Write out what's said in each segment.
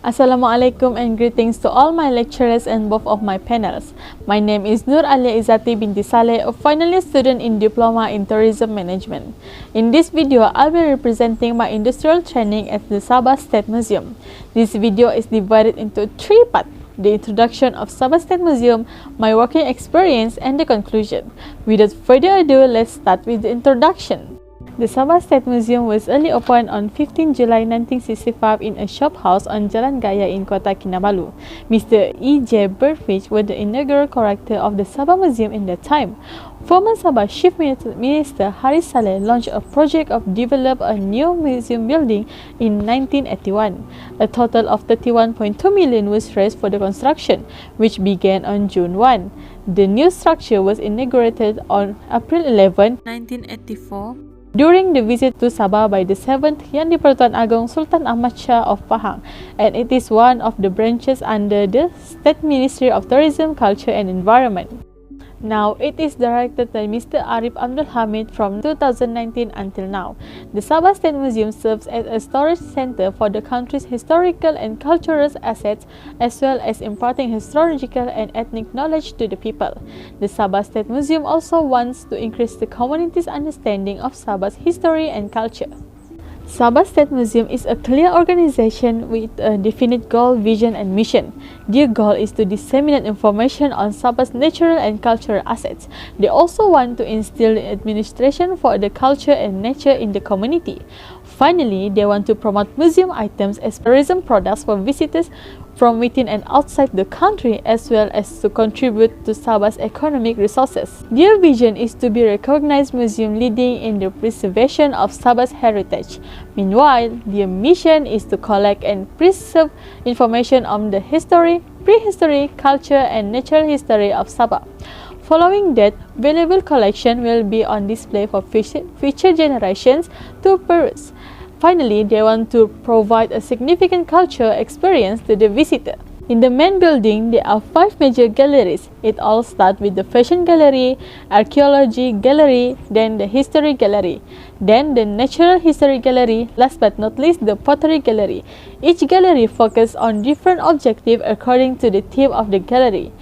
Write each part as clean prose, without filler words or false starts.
Assalamualaikum and greetings to all my lecturers and both of my panels. My name is Nur Alia Izzati binti Saleh, a final year student in Diploma in Tourism Management. In this video, I'll be representing my industrial training at the Sabah State Museum. This video is divided into three parts: the introduction of Sabah State Museum, my working experience, and the conclusion. Without further ado, let's start with the introduction. The Sabah State Museum was early opened on 15 July 1965 in a shop house on Jalan Gaya in Kota Kinabalu. Mr. E.J. Burfitch was the inaugural curator of the Sabah Museum in that time. Former Sabah Chief Minister Haris Saleh launched a project of develop a new museum building in 1981. A total of 31.2 million was raised for the construction, which began on June 1. The new structure was inaugurated on April 11, 1984. During the visit to Sabah by the 7th Yang di-Pertuan Agong Sultan Ahmad Shah of Pahang, and it is one of the branches under the State Ministry of Tourism, Culture and Environment. Now, it is directed by Mr. Arif Abdul Hamid from 2019 until now. The Sabah State Museum serves as a storage center for the country's historical and cultural assets, as well as imparting historical and ethnic knowledge to the people. The Sabah State Museum also wants to increase the community's understanding of Sabah's history and culture. Sabah State Museum is a clear organization with a definite goal, vision, and mission. Their goal is to disseminate information on Sabah's natural and cultural assets. They also want to instill the administration for the culture and nature in the community. Finally, they want to promote museum items as tourism products for visitors from within and outside the country, as well as to contribute to Sabah's economic resources. Their vision is to be a recognized museum leading in the preservation of Sabah's heritage. Meanwhile, their mission is to collect and preserve information on the history, prehistory, culture, and natural history of Sabah. Following that, valuable collection will be on display for future generations to peruse. Finally, they want to provide a significant cultural experience to the visitor. In the main building, there are 5 major galleries. It all starts with the Fashion Gallery, Archaeology Gallery, then the History Gallery, then the Natural History Gallery, last but not least, the Pottery Gallery. Each gallery focuses on different objectives according to the theme of the gallery.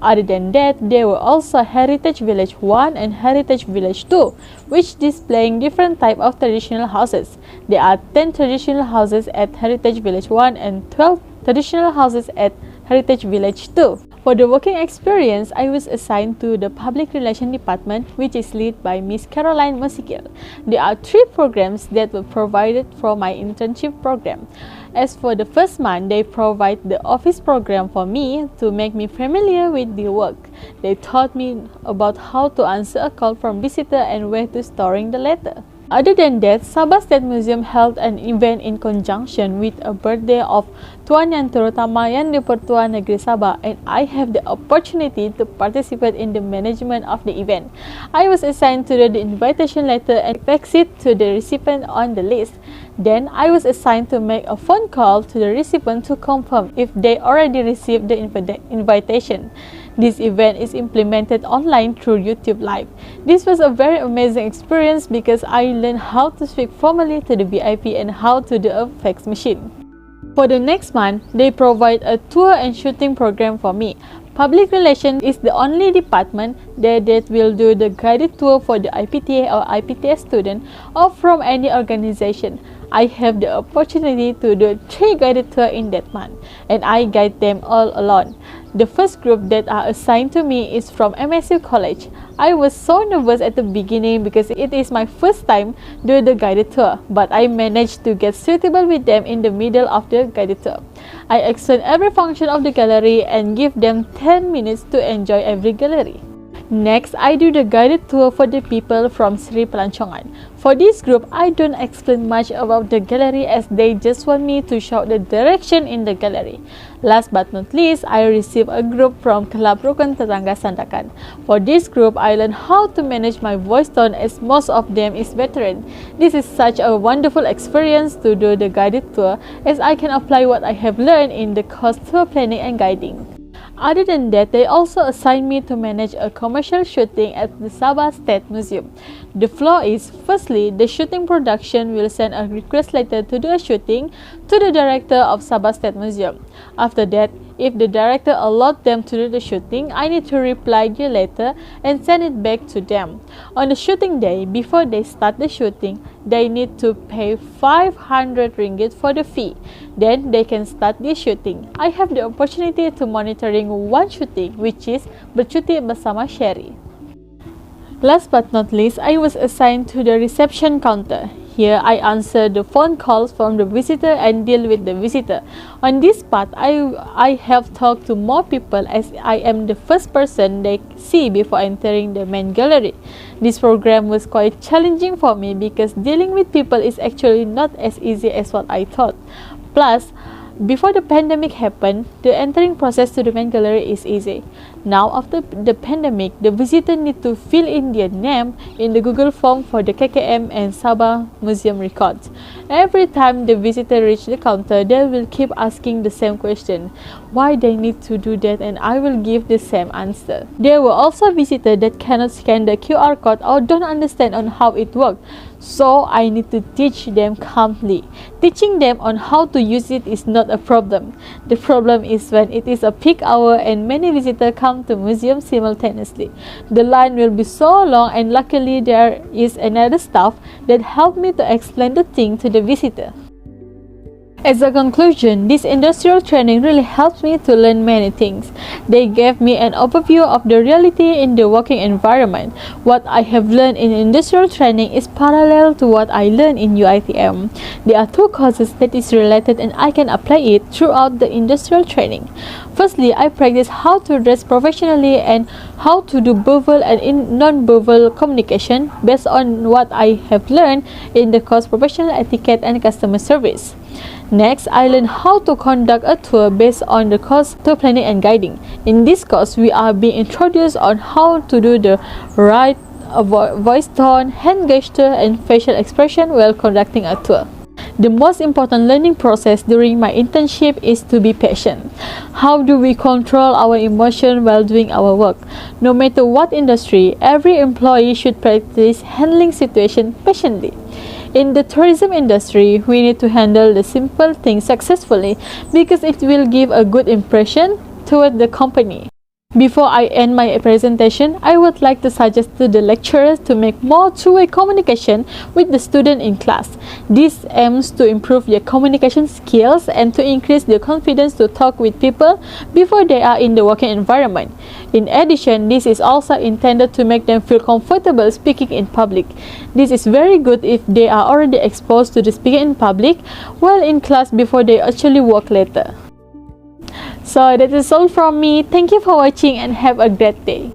Other than that, there were also Heritage Village 1 and Heritage Village 2, which displaying different types of traditional houses. There are 10 traditional houses at Heritage Village 1 and 12 traditional houses at Heritage Village 2. For the working experience, I was assigned to the Public Relations Department, which is led by Miss Caroline Mosikil. There are 3 programs that were provided from my internship program. As for the first month, they provide the office program for me to make me familiar with the work. They taught me about how to answer a call from visitor and where to storing the letter. Other than that, Sabah State Museum held an event in conjunction with a birthday of Tuan Yang Terutama Yang di-Pertuan Negeri Sabah, and I have the opportunity to participate in the management of the event. I was assigned to read the invitation letter and fax it to the recipient on the list. Then, I was assigned to make a phone call to the recipient to confirm if they already received the invitation. This event is implemented online through YouTube Live. This was a very amazing experience because I learned how to speak formally to the VIP and how to do a fax machine. For the next month, they provide a tour and shooting program for me. Public Relations is the only department that will do the guided tour for the IPTA or IPTS student or from any organization. I have the opportunity to do 3 guided tours in that month, and I guide them all alone. The first group that are assigned to me is from MSU College. I was so nervous at the beginning because it is my first time doing the guided tour, but I managed to get suitable with them in the middle of the guided tour. I explain every function of the gallery and give them 10 minutes to enjoy every gallery. Next, I do the guided tour for the people from Sri Pelancongan. For this group, I don't explain much about the gallery as they just want me to show the direction in the gallery. Last but not least, I receive a group from Club Rukun Tetangga Sandakan. For this group, I learn how to manage my voice tone as most of them is veteran. This is such a wonderful experience to do the guided tour as I can apply what I have learned in the course tour planning and guiding. Other than that, they also assigned me to manage a commercial shooting at the Sabah State Museum. The flow is, firstly, the shooting production will send a request letter to do a shooting to the director of Sabah State Museum. After that, if the director allowed them to do the shooting, I need to reply the letter and send it back to them. On the shooting day, before they start the shooting, they need to pay 500 ringgit for the fee. Then they can start the shooting. I have the opportunity to monitoring one shooting, which is Bercuti Bersama Sherry. Last but not least, I was assigned to the reception counter. Here, I answer the phone calls from the visitor and deal with the visitor. On this part, I have talked to more people as I am the first person they see before entering the main gallery. This program was quite challenging for me because dealing with people is actually not as easy as what I thought. Plus, before the pandemic happened, the entering process to the main gallery is easy. Now, after the pandemic, the visitor need to fill in their name in the Google form for the KKM and Sabah Museum records. Every time the visitor reach the counter, they will keep asking the same question, why they need to do that, and I will give the same answer. There were also visitors that cannot scan the QR code or don't understand on how it works. So I need to teach them calmly. Teaching them on how to use it is not a problem. The problem is when it is a peak hour and many visitors come to museum simultaneously. The line will be so long, and luckily there is another staff that helped me to explain the thing to the visitor. As a conclusion, this industrial training really helped me to learn many things. They gave me an overview of the reality in the working environment. What I have learned in industrial training is parallel to what I learned in UiTM. There are two courses that is related and I can apply it throughout the industrial training. Firstly, I practice how to dress professionally and how to do verbal and non-verbal communication based on what I have learned in the course Professional Etiquette and Customer Service. Next, I learned how to conduct a tour based on the course Tour Planning and Guiding. In this course, we are being introduced on how to do the right voice tone, hand gesture, and facial expression while conducting a tour. The most important learning process during my internship is to be patient. How do we control our emotion while doing our work? No matter what industry, every employee should practice handling situations patiently. In the tourism industry, we need to handle the simple things successfully because it will give a good impression toward the company. Before I end my presentation, I would like to suggest to the lecturers to make more two-way communication with the student in class. This aims to improve their communication skills and to increase their confidence to talk with people before they are in the working environment. In addition, this is also intended to make them feel comfortable speaking in public. This is very good if they are already exposed to the speaking in public while in class before they actually work later. So that is all from me. Thank you for watching and have a great day.